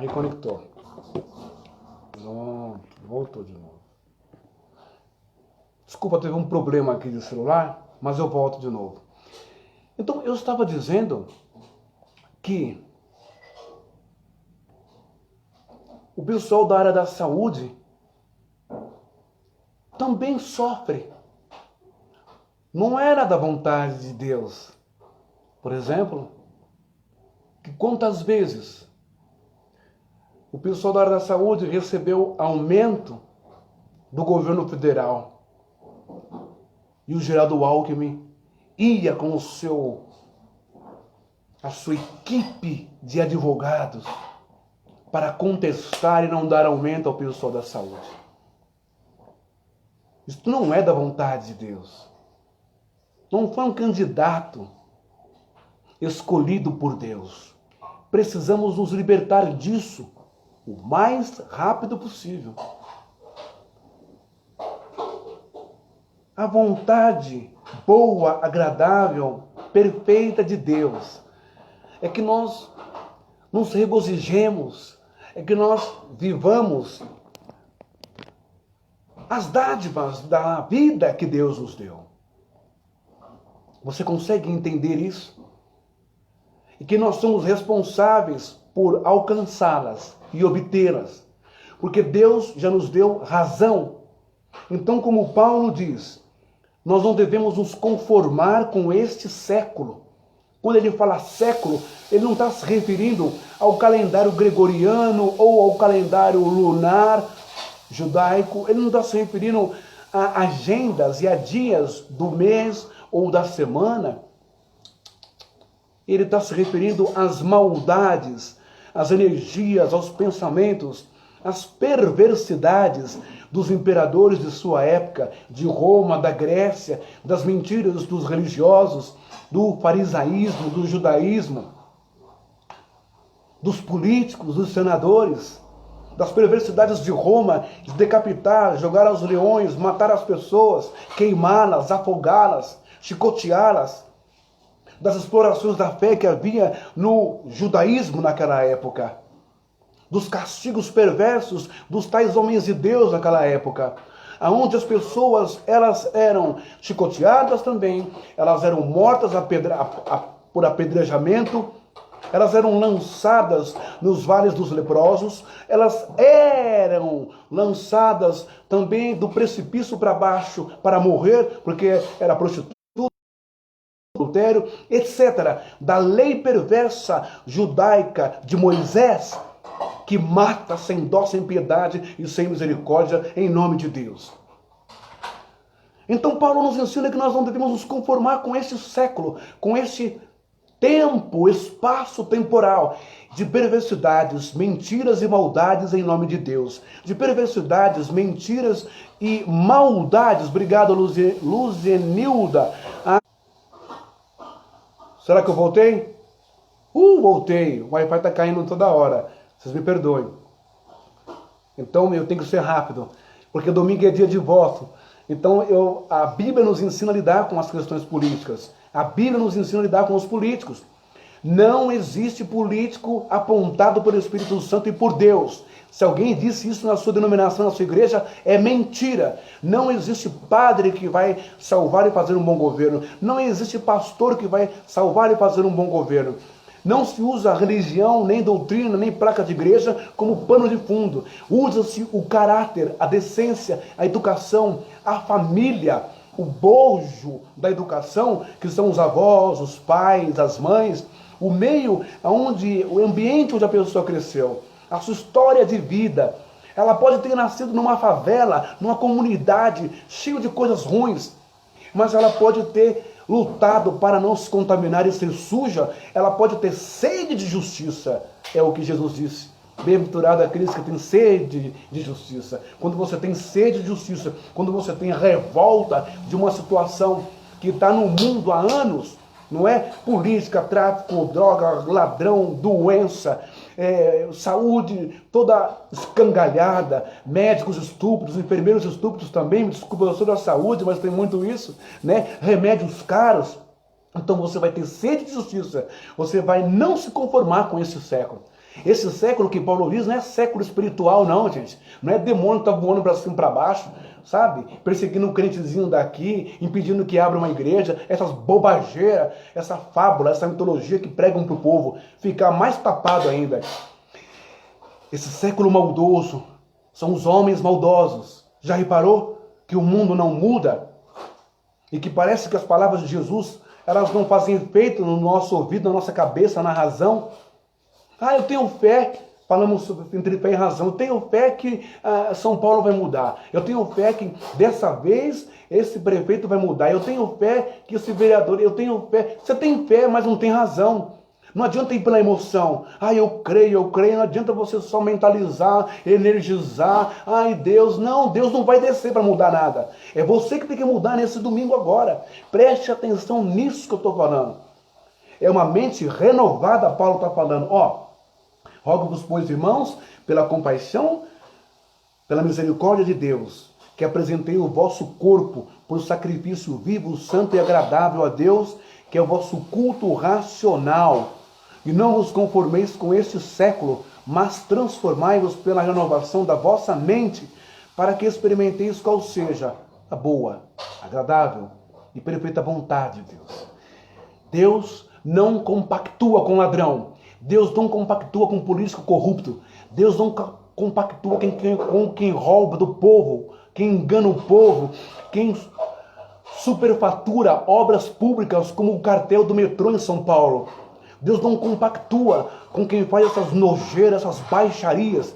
Aí conectou. Pronto, voltou de novo. Desculpa, teve um problema aqui de celular, mas eu volto de novo. Então, eu estava dizendo que o pessoal da área da saúde também sofre. Não era da vontade de Deus. Por exemplo, que quantas vezes o pessoal da área da saúde recebeu aumento do governo federal e o Geraldo Alckmin ia com a sua equipe de advogados para contestar e não dar aumento ao pessoal da saúde. Isso não é da vontade de Deus. Não foi um candidato escolhido por Deus. Precisamos nos libertar disso o mais rápido possível. A vontade boa, agradável, perfeita de Deus é que nós nos regozijemos, é que nós vivamos as dádivas da vida que Deus nos deu. Você consegue entender isso? E que nós somos responsáveis por alcançá-las e obtê-las, porque Deus já nos deu razão. Então, como Paulo diz, nós não devemos nos conformar com este século. Quando ele fala século, ele não está se referindo ao calendário gregoriano ou ao calendário lunar judaico. Ele não está se referindo a agendas e a dias do mês ou da semana. Ele está se referindo às maldades, às energias, aos pensamentos, às perversidades dos imperadores de sua época, de Roma, da Grécia, das mentiras dos religiosos, do farisaísmo, do judaísmo, dos políticos, dos senadores, das perversidades de Roma, de decapitar, jogar aos leões, matar as pessoas, queimá-las, afogá-las, chicoteá-las, das explorações da fé que havia no judaísmo naquela época, dos castigos perversos dos tais homens de Deus naquela época, aonde as pessoas elas eram chicoteadas também, elas eram mortas por apedrejamento, elas eram lançadas nos vales dos leprosos, elas eram lançadas também do precipício para baixo para morrer, porque era prostituta, adultério, etc. Da lei perversa judaica de Moisés, que mata sem dó, sem piedade e sem misericórdia em nome de Deus. Então Paulo nos ensina que nós não devemos nos conformar com este século, com este tempo, espaço temporal de perversidades, mentiras e maldades em nome de Deus. De perversidades, mentiras e maldades. Obrigado, Luzenilda. Será que eu voltei? Voltei. O Wi-Fi está caindo toda hora. Vocês me perdoem. Então eu tenho que ser rápido, porque domingo é dia de voto. Então a Bíblia nos ensina a lidar com as questões políticas. A Bíblia nos ensina a lidar com os políticos. Não existe político apontado pelo Espírito Santo e por Deus. Se alguém disse isso na sua denominação, na sua igreja, é mentira. Não existe padre que vai salvar e fazer um bom governo. Não existe pastor que vai salvar e fazer um bom governo. Não se usa religião, nem doutrina, nem placa de igreja como pano de fundo. Usa-se o caráter, a decência, a educação, a família, o bojo da educação, que são os avós, os pais, as mães, o meio onde, o ambiente onde a pessoa cresceu, a sua história de vida. Ela pode ter nascido numa favela, numa comunidade cheia de coisas ruins, mas ela pode ter lutado para não se contaminar e ser suja. Ela pode ter sede de justiça, é o que Jesus disse. Bem-aventurado aqueles que têm sede de justiça. Quando você tem sede de justiça, quando você tem revolta de uma situação que está no mundo há anos, não é? Política, tráfico, droga, ladrão, doença, saúde toda escangalhada, médicos estúpidos, enfermeiros estúpidos também, me desculpa, eu sou da saúde, mas tem muito isso, né? Remédios caros. Então você vai ter sede de justiça, você vai não se conformar com esse século. Esse século que Paulo diz não é século espiritual, não, gente. Não é demônio que está voando para cima e para baixo, sabe? Perseguindo um crentezinho daqui, impedindo que abra uma igreja, essas bobageiras, essa fábula, essa mitologia que pregam para o povo ficar mais tapado ainda. Esse século maldoso são os homens maldosos. Já reparou que o mundo não muda? E que parece que as palavras de Jesus, elas não fazem efeito no nosso ouvido, na nossa cabeça, na razão. Eu tenho fé, falamos entre fé e razão, eu tenho fé que São Paulo vai mudar. Eu tenho fé que dessa vez esse prefeito vai mudar. Eu tenho fé que esse vereador, eu tenho fé. Você tem fé, mas não tem razão. Não adianta ir pela emoção. Eu creio. Não adianta você só mentalizar, energizar. Deus. Não, Deus não vai descer para mudar nada. É você que tem que mudar nesse domingo agora. Preste atenção nisso que eu estou falando. É uma mente renovada, Paulo está falando. Rogo-vos, pois, irmãos, pela compaixão, pela misericórdia de Deus, que apresentei o vosso corpo por sacrifício vivo, santo e agradável a Deus, que é o vosso culto racional. E não vos conformeis com este século, mas transformai-vos pela renovação da vossa mente, para que experimenteis qual seja a boa, agradável e perfeita vontade de Deus. Deus não compactua com ladrão. Deus não compactua com político corrupto. Deus não compactua com quem rouba do povo, quem engana o povo, quem superfatura obras públicas como o cartel do metrô em São Paulo. Deus não compactua com quem faz essas nojeiras, essas baixarias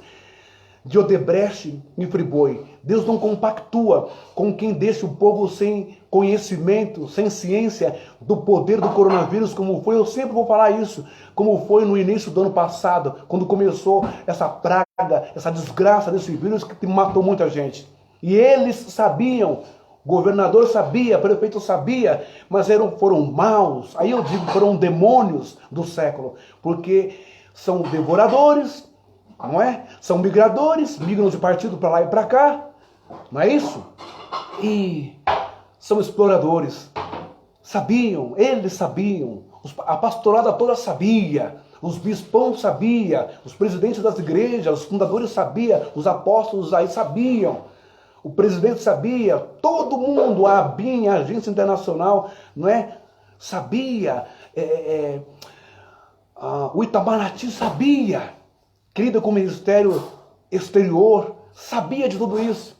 de Odebrecht e Friboi. Deus não compactua com quem deixa o povo sem conhecimento, sem ciência do poder do coronavírus, como foi, eu sempre vou falar isso, como foi no início do ano passado, quando começou essa praga, essa desgraça desse vírus que matou muita gente. E eles sabiam, o governador sabia, o prefeito sabia, mas foram maus, aí eu digo, foram demônios do século, porque são devoradores, não é? São migradores, migram de partido para lá e para cá, não é isso? E são exploradores. Sabiam, eles sabiam, a pastorada toda sabia, os bispãos sabiam, os presidentes das igrejas, os fundadores sabiam, os apóstolos aí sabiam, o presidente sabia, todo mundo, a ABIN, a Agência Internacional, não é? Sabia, o Itamaraty sabia, que lida com o Ministério Exterior, sabia de tudo isso.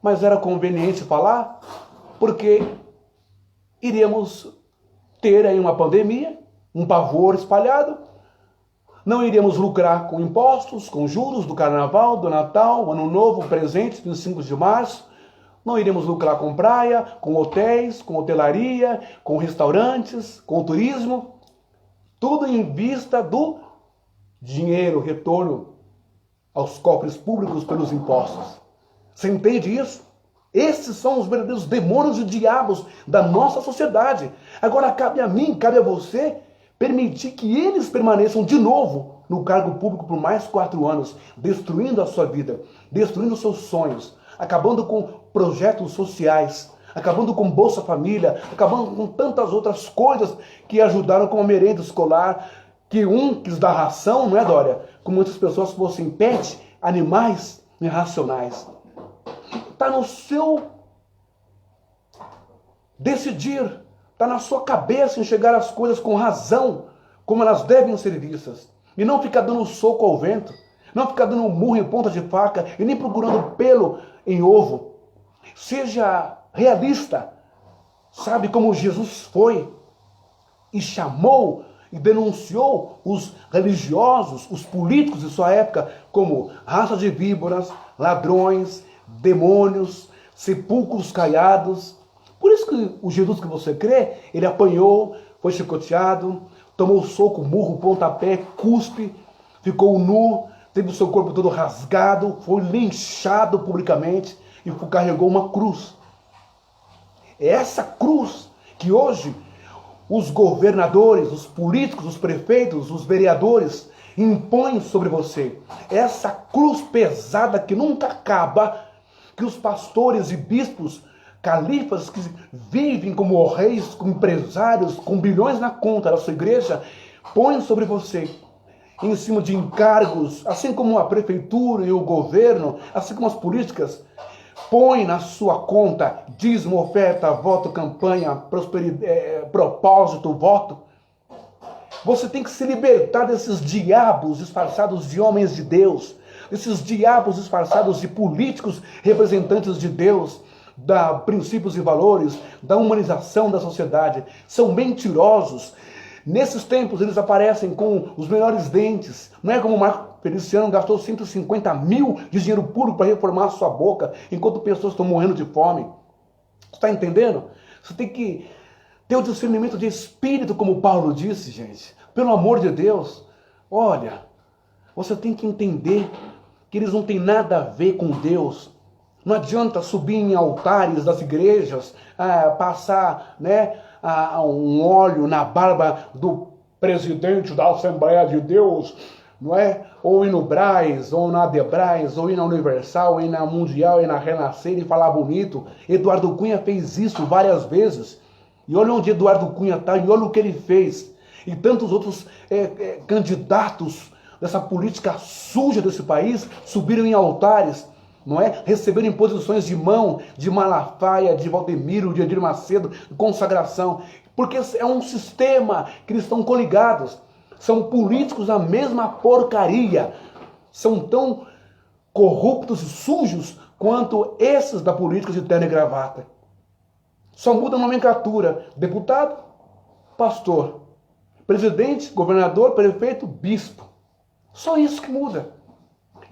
Mas era conveniente falar, porque iríamos ter aí uma pandemia, um pavor espalhado, não iríamos lucrar com impostos, com juros do Carnaval, do Natal, Ano Novo, presentes, 25 de março, não iríamos lucrar com praia, com hotéis, com hotelaria, com restaurantes, com turismo, tudo em vista do dinheiro, retorno aos cofres públicos pelos impostos. Você entende isso? Esses são os verdadeiros demônios e diabos da nossa sociedade. Agora cabe a mim, cabe a você, permitir que eles permaneçam de novo no cargo público por mais 4 anos, destruindo a sua vida, destruindo os seus sonhos, acabando com projetos sociais, acabando com Bolsa Família, acabando com tantas outras coisas que ajudaram com a merenda escolar, que quis dar ração, não é, Dória? Como muitas pessoas fossem pet, animais irracionais. Está no seu decidir, está na sua cabeça enxergar as coisas com razão, como elas devem ser vistas. E não ficar dando soco ao vento, não ficar dando murro em ponta de faca e nem procurando pelo em ovo. Seja realista, sabe como Jesus foi e chamou e denunciou os religiosos, os políticos de sua época como raça de víboras, ladrões, demônios, sepulcros caiados. Por isso que o Jesus que você crê, ele apanhou, foi chicoteado, tomou soco, murro, pontapé, cuspe, ficou nu, teve o seu corpo todo rasgado, foi linchado publicamente e carregou uma cruz. É essa cruz que hoje os governadores, os políticos, os prefeitos, os vereadores impõem sobre você. Essa cruz pesada que nunca acaba, que os pastores e bispos, califas que vivem como reis, como empresários, com bilhões na conta da sua igreja, põem sobre você. em cima de encargos, assim como a prefeitura e o governo, assim como as políticas, põe na sua conta dízimo, oferta, voto, campanha, propósito, voto. Você tem que se libertar desses diabos disfarçados de homens de Deus, desses diabos disfarçados de políticos representantes de Deus, da princípios e valores, da humanização da sociedade. São mentirosos. Nesses tempos eles aparecem com os melhores dentes. Não é como o Marco Feliciano gastou 150 mil de dinheiro público para reformar a sua boca, enquanto pessoas estão morrendo de fome. Você está entendendo? Você tem que ter o discernimento de espírito, como Paulo disse, gente. Pelo amor de Deus. Olha, você tem que entender que eles não têm nada a ver com Deus. Não adianta subir em altares das igrejas, passar, um óleo na barba do presidente da Assembleia de Deus, não é? Ou ir no Braz, ou na Debraz, ou ir na Universal, ou ir na Mundial, ou ir na Renascer e falar bonito. Eduardo Cunha fez isso várias vezes. E olha onde Eduardo Cunha está, e olha o que ele fez. E tantos outros candidatos dessa política suja desse país subiram em altares, não é? Receberam imposições de mão de Malafaia, de Valdemiro, de Edir Macedo, de consagração. Porque é um sistema que eles estão coligados. São políticos da mesma porcaria. São tão corruptos e sujos quanto esses da política de terno e gravata. Só muda a nomenclatura. Deputado, pastor. Presidente, governador, prefeito, bispo. Só isso que muda.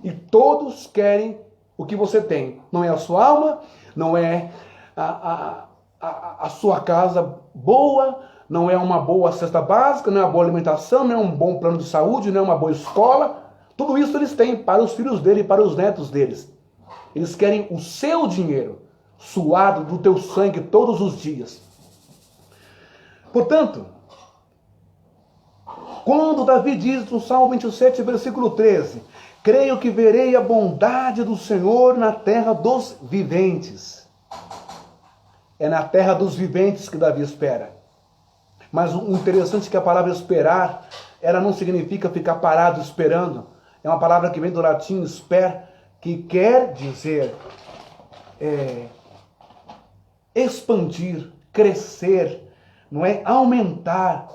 E todos querem o que você tem. Não é a sua alma, não é a sua casa boa, não é uma boa cesta básica, não é uma boa alimentação, não é um bom plano de saúde, não é uma boa escola. Tudo isso eles têm para os filhos dele e para os netos deles. Eles querem o seu dinheiro, suado do teu sangue todos os dias. Portanto, quando Davi diz no Salmo 27, versículo 13, creio que verei a bondade do Senhor na terra dos viventes. É na terra dos viventes que Davi espera. Mas o interessante é que a palavra esperar, ela não significa ficar parado esperando. É uma palavra que vem do latim esper, que quer dizer expandir, crescer, não é? Aumentar,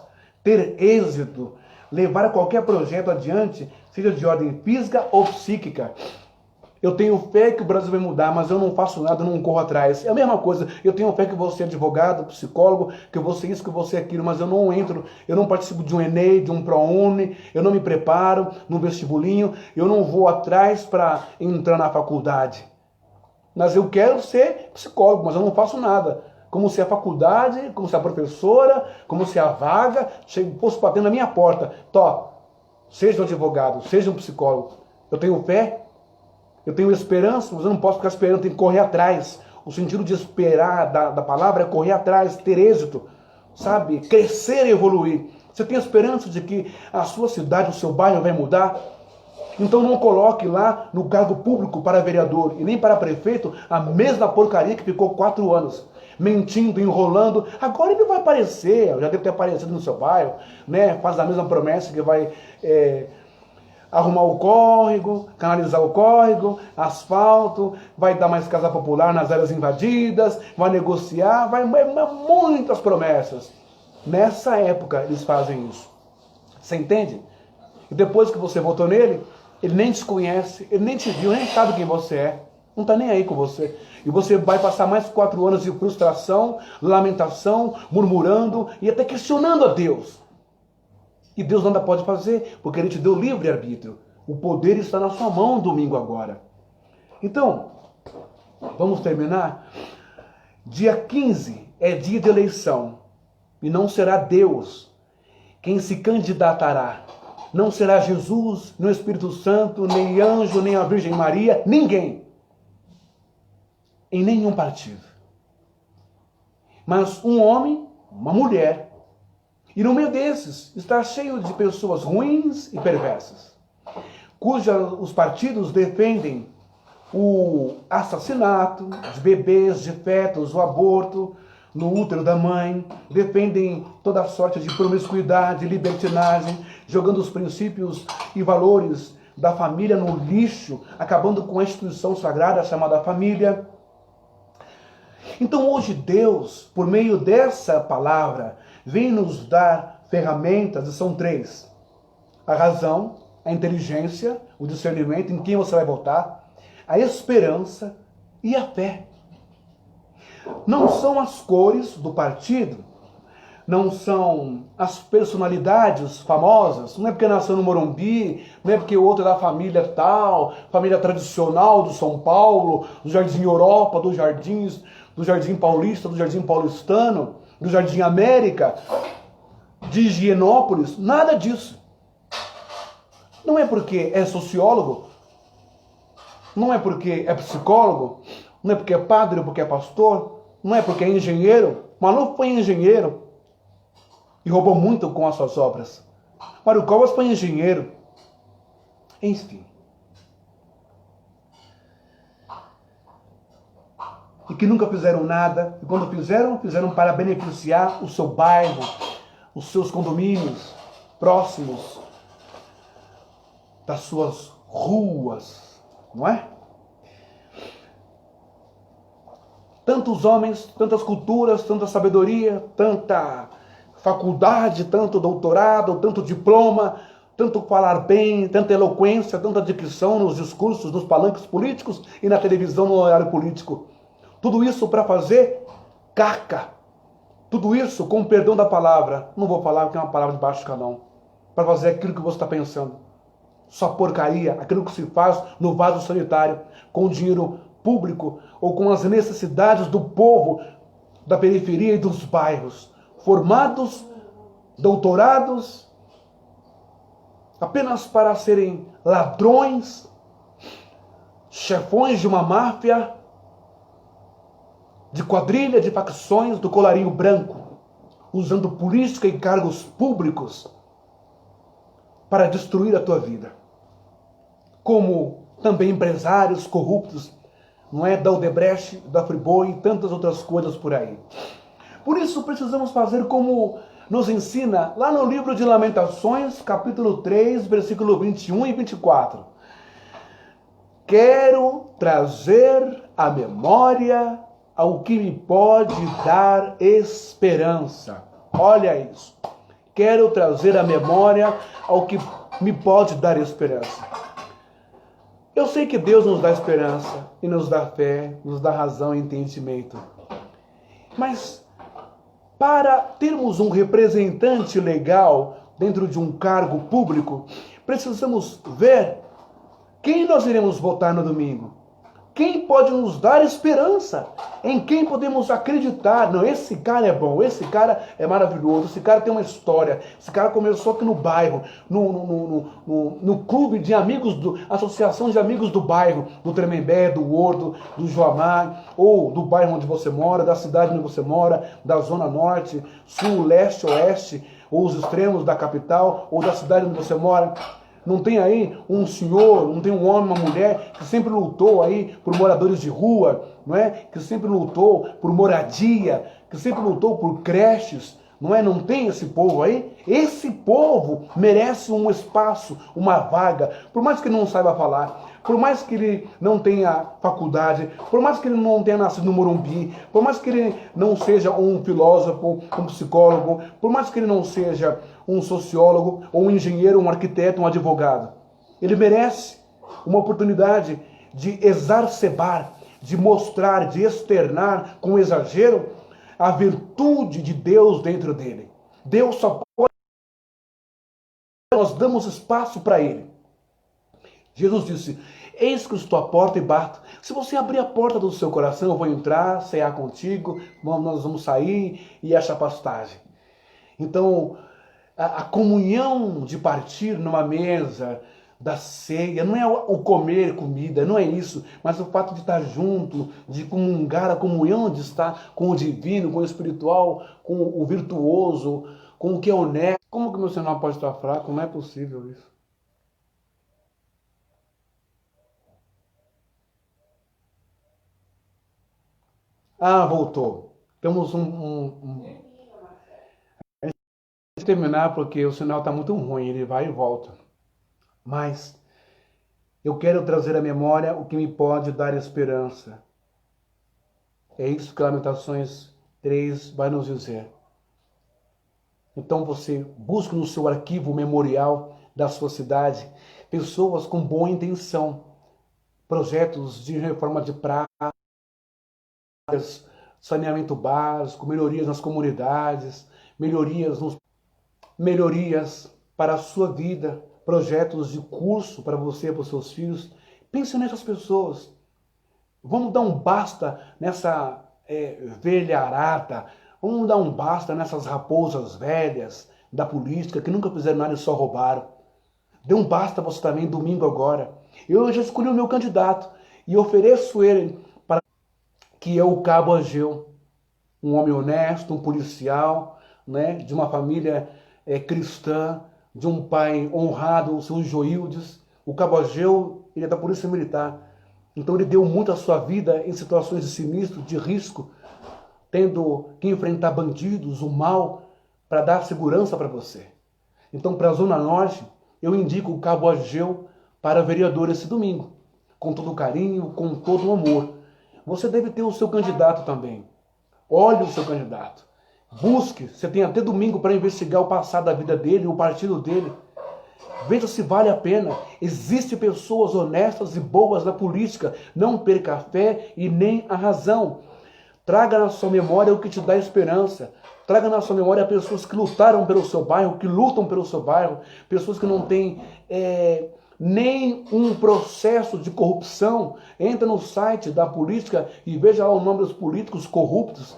ter êxito, levar qualquer projeto adiante, seja de ordem física ou psíquica. Eu tenho fé que o Brasil vai mudar, mas eu não faço nada, eu não corro atrás. É a mesma coisa. Eu tenho fé que você é advogado, psicólogo, que você é isso, que você é aquilo, mas eu não entro, eu não participo de um Enem, de um ProUni, eu não me preparo no vestibulinho, eu não vou atrás para entrar na faculdade. Mas eu quero ser psicólogo, mas eu não faço nada. Como se a faculdade, como se a professora, como se a vaga fosse batendo na minha porta. Seja um advogado, seja um psicólogo. Eu tenho fé, eu tenho esperança, mas eu não posso ficar esperando, eu tenho que correr atrás. O sentido de esperar da palavra é correr atrás, ter êxito, sabe? Crescer e evoluir. Você tem esperança de que a sua cidade, o seu bairro vai mudar? Então não coloque lá no cargo público para vereador e nem para prefeito a mesma porcaria que ficou 4 anos. Mentindo, enrolando. Agora ele vai aparecer, já deve ter aparecido no seu bairro, né? Faz a mesma promessa que vai arrumar o córrego, canalizar o córrego, asfalto, vai dar mais casa popular nas áreas invadidas, vai negociar, vai muitas promessas. Nessa época eles fazem isso. Você entende? E depois que você votou nele, ele nem te conhece, ele nem te viu, nem sabe quem você é. Não está nem aí com você. E você vai passar mais 4 anos de frustração, lamentação, murmurando e até questionando a Deus. E Deus nada pode fazer, porque Ele te deu livre-arbítrio. O poder está na sua mão domingo agora. Então, vamos terminar? Dia 15 é dia de eleição. E não será Deus quem se candidatará. Não será Jesus, nem o Espírito Santo, nem anjo, nem a Virgem Maria, ninguém. Em nenhum partido. Mas um homem, uma mulher. E no meio desses está cheio de pessoas ruins e perversas, os partidos defendem o assassinato de bebês, de fetos, o aborto no útero da mãe, defendem toda sorte de promiscuidade, libertinagem, jogando os princípios e valores da família no lixo, acabando com a instituição sagrada chamada família. Então hoje Deus, por meio dessa palavra, vem nos dar ferramentas, e são três: a razão, a inteligência, o discernimento, em quem você vai votar, a esperança e a fé. Não são as cores do partido, não são as personalidades famosas, não é porque nasceu no Morumbi, não é porque o outro é da família tal, família tradicional do São Paulo, do Jardim Europa, do Jardim Paulista, do Jardim Paulistano, do Jardim América, de Higienópolis, nada disso. Não é porque é sociólogo, não é porque é psicólogo, não é porque é padre ou porque é pastor, não é porque é engenheiro. Maluf foi engenheiro e roubou muito com as suas obras. Mário Covas foi engenheiro. Enfim. E que nunca fizeram nada. E quando fizeram, fizeram para beneficiar o seu bairro, os seus condomínios próximos das suas ruas, não é? Tantos homens, tantas culturas, tanta sabedoria, tanta faculdade, tanto doutorado, tanto diploma, tanto falar bem, tanta eloquência, tanta dicção nos discursos, nos palanques políticos e na televisão no horário político. Tudo isso para fazer caca. Tudo isso com o perdão da palavra. Não vou falar porque é uma palavra de baixo canão. Para fazer aquilo que você está pensando. Só porcaria, aquilo que se faz no vaso sanitário, com o dinheiro público ou com as necessidades do povo da periferia e dos bairros. Formados, doutorados, apenas para serem ladrões, chefões de uma máfia, de quadrilha, de facções do colarinho branco, usando política e cargos públicos para destruir a tua vida. Como também empresários corruptos, não é? Da Odebrecht, da Friboi e tantas outras coisas por aí. Por isso precisamos fazer como nos ensina lá no livro de Lamentações, capítulo 3, versículo 21 e 24. Quero trazer à memória ao que me pode dar esperança. Olha isso. Quero trazer à memória ao que me pode dar esperança. Eu sei que Deus nos dá esperança e nos dá fé, nos dá razão e entendimento. Mas para termos um representante legal dentro de um cargo público, precisamos ver quem nós iremos votar no domingo. Quem pode nos dar esperança? Em quem podemos acreditar? Não, esse cara é bom, esse cara é maravilhoso, esse cara tem uma história, esse cara começou aqui no bairro, no clube de amigos, associação de amigos do bairro, do Tremembé, do Horto, do Joamar, ou do bairro onde você mora, da cidade onde você mora, da zona norte, sul, leste, oeste, ou os extremos da capital, ou da cidade onde você mora. Não tem aí um senhor, não tem um homem, uma mulher que sempre lutou aí por moradores de rua, não é? Que sempre lutou por moradia, que sempre lutou por creches, não é? Não tem esse povo aí? Esse povo merece um espaço, uma vaga, por mais que ele não saiba falar, por mais que ele não tenha faculdade, por mais que ele não tenha nascido no Morumbi, por mais que ele não seja um filósofo, um psicólogo, por mais que ele não seja um sociólogo, ou um engenheiro, um arquiteto, um advogado. Ele merece uma oportunidade de exacerbar, de mostrar, de externar com exagero a virtude de Deus dentro dele. Deus só pode... Nós damos espaço para ele. Jesus disse: eis que estou à porta e bato. Se você abrir a porta do seu coração, eu vou entrar, cear contigo, nós vamos sair e achar pastagem. Então, a comunhão de partir numa mesa da ceia, não é o comer comida, não é isso, mas o fato de estar junto, de comungar, a comunhão de estar com o divino, com o espiritual, com o virtuoso, com o que é honesto. Como que o meu sinal pode estar fraco? Não é possível isso. Ah, voltou. Temos terminar porque o sinal está muito ruim, ele vai e volta. Mas eu quero trazer à memória o que me pode dar esperança. É isso que Lamentações 3 vai nos dizer. Então você busca no seu arquivo memorial da sua cidade pessoas com boa intenção, projetos de reforma de praças, saneamento básico, melhorias nas comunidades, melhorias para a sua vida, projetos de curso para você e para os seus filhos. Pense nessas pessoas. Vamos dar um basta nessa velharada. Vamos dar um basta nessas raposas velhas da política que nunca fizeram nada e só roubaram. Dê um basta você também domingo agora. Eu já escolhi o meu candidato e ofereço ele para que é o Cabo Ageu, um homem honesto, um policial, né, de uma família cristã, de um pai honrado, o seu Joildes. O Cabo Ageu, ele é da Polícia Militar. Então ele deu muito a sua vida em situações de sinistro, de risco, tendo que enfrentar bandidos, o mal, para dar segurança para você. Então, para a Zona Norte, eu indico o Cabo Ageu para vereador esse domingo, com todo carinho, com todo o amor. Você deve ter o seu candidato também. Olhe o seu candidato. Busque, você tem até domingo para investigar o passado da vida dele, o partido dele. Veja se vale a pena. Existem pessoas honestas e boas na política. Não perca a fé e nem a razão. Traga na sua memória o que te dá esperança. Traga na sua memória pessoas que lutaram pelo seu bairro, que lutam pelo seu bairro. Pessoas que não têm nem um processo de corrupção. Entra no site da política e veja lá o nome dos políticos corruptos.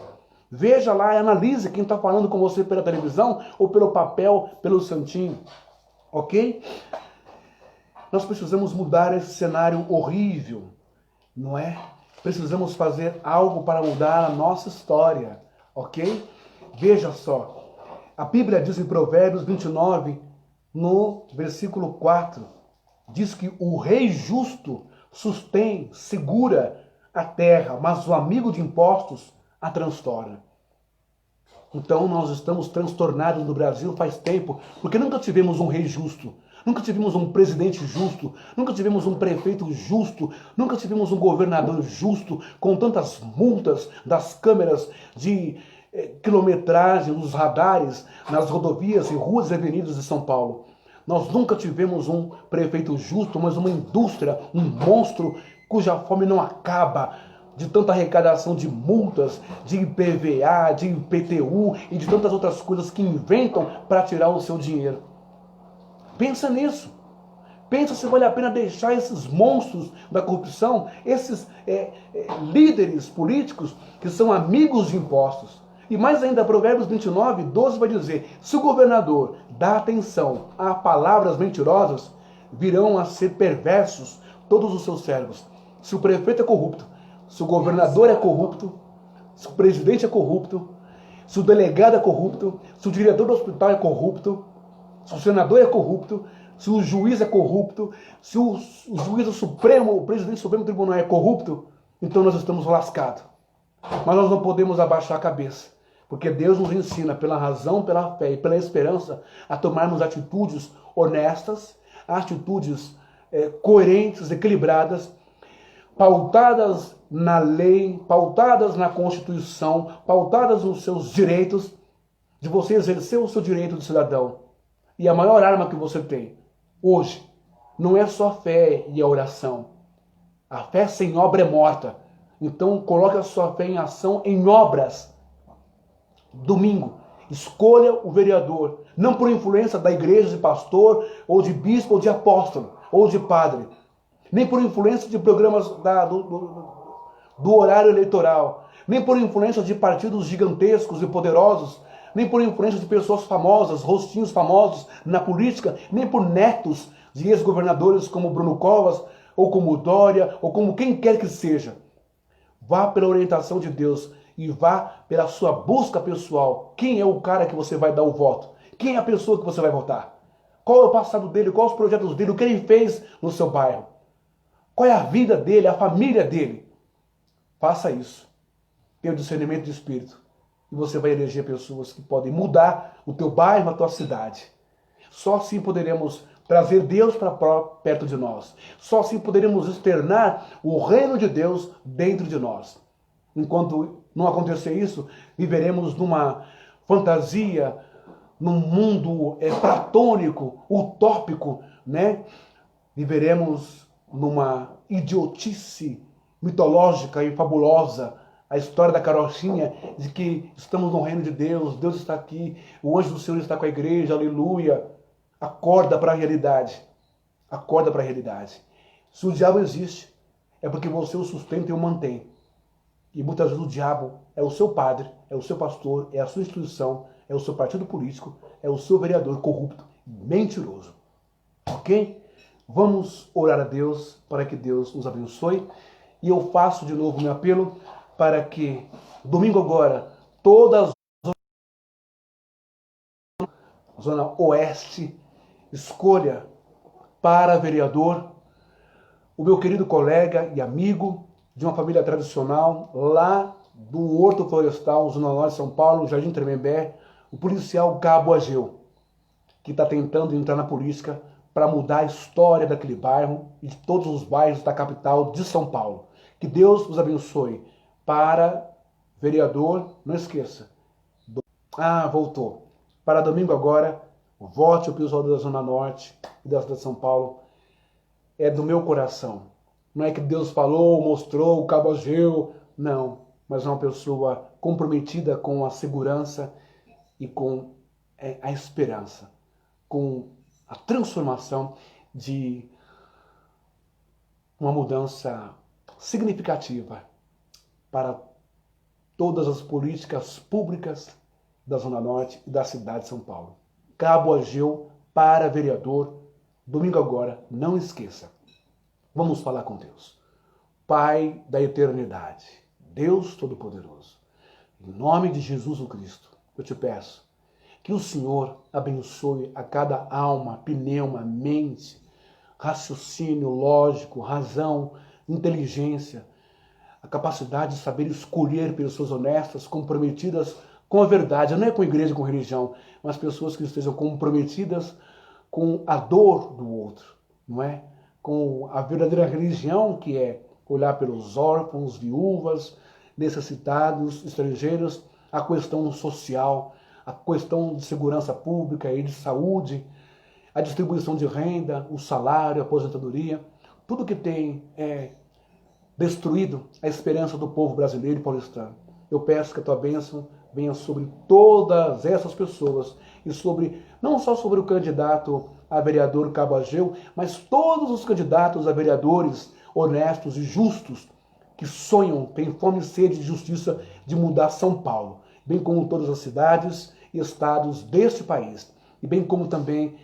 Veja lá e analise quem está falando com você pela televisão ou pelo papel, pelo santinho. Ok? Nós precisamos mudar esse cenário horrível, não é? Precisamos fazer algo para mudar a nossa história, ok? Veja só, a Bíblia diz em Provérbios 29, no versículo 4, diz que o rei justo sustém, segura a terra, mas o amigo de impostos a transtorna. Então nós estamos transtornados no Brasil faz tempo, porque nunca tivemos um rei justo, nunca tivemos um presidente justo, nunca tivemos um prefeito justo, nunca tivemos um governador justo, com tantas multas das câmeras de quilometragem, dos radares, nas rodovias e ruas e avenidas de São Paulo. Nós nunca tivemos um prefeito justo, mas uma indústria, um monstro cuja fome não acaba, de tanta arrecadação de multas, de IPVA, de IPTU e de tantas outras coisas que inventam para tirar o seu dinheiro. Pensa nisso. Pensa se vale a pena deixar esses monstros da corrupção, esses líderes políticos que são amigos de impostos. E mais ainda, Provérbios 29, 12 vai dizer: se o governador dá atenção a palavras mentirosas, virão a ser perversos todos os seus servos. Se o prefeito é corrupto, se o governador é corrupto, se o presidente é corrupto, se o delegado é corrupto, se o diretor do hospital é corrupto, se o senador é corrupto, se o juiz é corrupto, se o juiz supremo, o presidente do Supremo Tribunal é corrupto, então nós estamos lascados. Mas nós não podemos abaixar a cabeça, porque Deus nos ensina pela razão, pela fé e pela esperança a tomarmos atitudes honestas, atitudes coerentes, equilibradas, pautadas na lei, pautadas na Constituição, pautadas nos seus direitos, de você exercer o seu direito de cidadão. E a maior arma que você tem hoje não é só a fé e a oração. A fé sem obra é morta. Então coloque a sua fé em ação, em obras. Domingo, escolha o vereador, não por influência da igreja, de pastor, ou de bispo, ou de apóstolo, ou de padre, nem por influência de programas do horário eleitoral, nem por influência de partidos gigantescos e poderosos, nem por influência de pessoas famosas, rostinhos famosos na política, nem por netos de ex-governadores como Bruno Covas, ou como Dória, ou como quem quer que seja. Vá pela orientação de Deus e vá pela sua busca pessoal. Quem é o cara que você vai dar o voto? Quem é a pessoa que você vai votar? Qual é o passado dele? Quais os projetos dele? O que ele fez no seu bairro? Qual é a vida dele? A família dele? Faça isso. Tenha o discernimento de espírito. e você vai eleger pessoas que podem mudar o teu bairro, a tua cidade. Só assim poderemos trazer Deus para perto de nós. Só assim poderemos externar o reino de Deus dentro de nós. Enquanto não acontecer isso, viveremos numa fantasia, num mundo platônico, utópico, né? Viveremos numa idiotice mitológica e fabulosa, a história da carochinha, de que estamos no reino de Deus, Deus está aqui, o anjo do Senhor está com a igreja, aleluia. Acorda para a realidade. Acorda para a realidade. Se o diabo existe, é porque você o sustenta e o mantém. E muitas vezes o diabo é o seu padre, é o seu pastor, é a sua instituição, é o seu partido político, é o seu vereador corrupto, mentiroso. Ok? Vamos orar a Deus para que Deus nos abençoe. E eu faço de novo meu apelo para que, domingo agora, toda a zona oeste escolha para vereador o meu querido colega e amigo de uma família tradicional lá do Horto Florestal, Zona Norte de São Paulo, Jardim Tremembé, o policial Cabo Ageu, que está tentando entrar na política para mudar a história daquele bairro e de todos os bairros da capital de São Paulo. Que Deus os abençoe. Para vereador, não esqueça. Voltou. Para domingo agora, vote o episódio da Zona Norte e da cidade de São Paulo. É do meu coração. Não é que Deus falou, mostrou, o Cabo Ageu. Não, mas é uma pessoa comprometida com a segurança e com a esperança, com a transformação de uma mudança significativa para todas as políticas públicas da Zona Norte e da cidade de São Paulo. Cabo Ageu para vereador, domingo agora, não esqueça. Vamos falar com Deus. Pai da eternidade, Deus Todo-Poderoso, em nome de Jesus o Cristo, eu te peço que o Senhor abençoe a cada alma, pneuma, mente, raciocínio lógico, razão, inteligência, a capacidade de saber escolher pessoas honestas, comprometidas com a verdade, não é com a igreja, com a religião, mas pessoas que estejam comprometidas com a dor do outro, não é? Com a verdadeira religião, que é olhar pelos órfãos, viúvas, necessitados, estrangeiros, a questão social, a questão de segurança pública e de saúde, a distribuição de renda, o salário, a aposentadoria, tudo que tem destruído a esperança do povo brasileiro e paulistano. Eu peço que a tua bênção venha sobre todas essas pessoas e sobre, não só sobre o candidato a vereador Cabo Ageu, mas todos os candidatos a vereadores honestos e justos que sonham, têm fome e sede de justiça de mudar São Paulo, bem como todas as cidades e estados deste país, e bem como também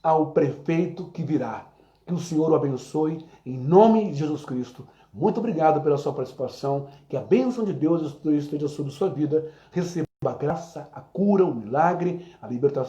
ao prefeito que virá. Que o Senhor o abençoe, em nome de Jesus Cristo. Muito obrigado pela sua participação, que a bênção de Deus esteja sobre sua vida, receba a graça, a cura, o milagre, a libertação.